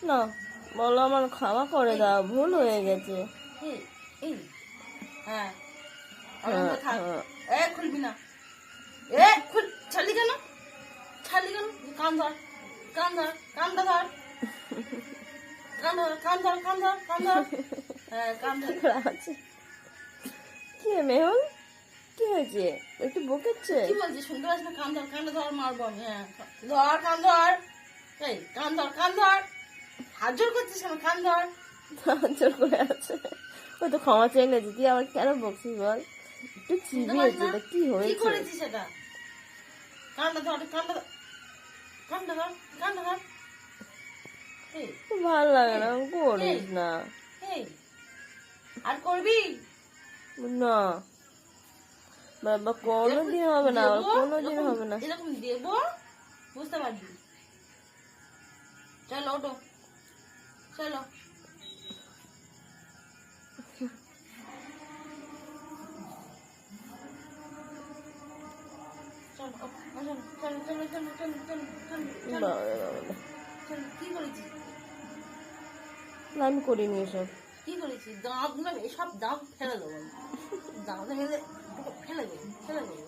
না বলো, আমার ক্ষমা করে দাও, ভুল হয়ে গেছে। হ্যাঁ হ্যাঁ, খুলবি না, খুল, ছাড়লি কেন, ছাড়লি কেন? কান ধর, কান ধর, কানটা ধর, কান ধর, কান ধর, কান ধর, কান ধর, হ্যাঁ কান ধর। কি মেহুল, কি হয়েছে? একটু বকেছে? কি বলছিস শুনতে পাচ্ছ না? কান ধর, কানটা ধর, মারবো আমি। হ্যাঁ ধর, কান ধর, এই কান ধর, কান ধর, হাত জোর করছিস কেন? কান ধর। জোর করে আছে, ওই তো ক্ষমা চেয়ে নিয়েছে, তুই আবার কেন বকছিস বল? একটু চিবিয়েছে, তা কি কি হয়েছে? করেছিস সেটা? কানটা ধর, কানটা ধর, কানটা ধর, কানটা ধর। এই ভালো লাগে না, করিস না। এই আর করবি না বাবা, কোনোদিন হবে না, আবার কোনোদিন হবে না। এরকম দেবো, বুঝতে পারবি? চলো ওঠো, চলো। কি করেছিস? আমি করিনি এসব। কি করেছিস? দাঁত না, এসব দাঁত ফেলে দেবো, দাঁত ফেলে দেবো, ফেলে দেবো।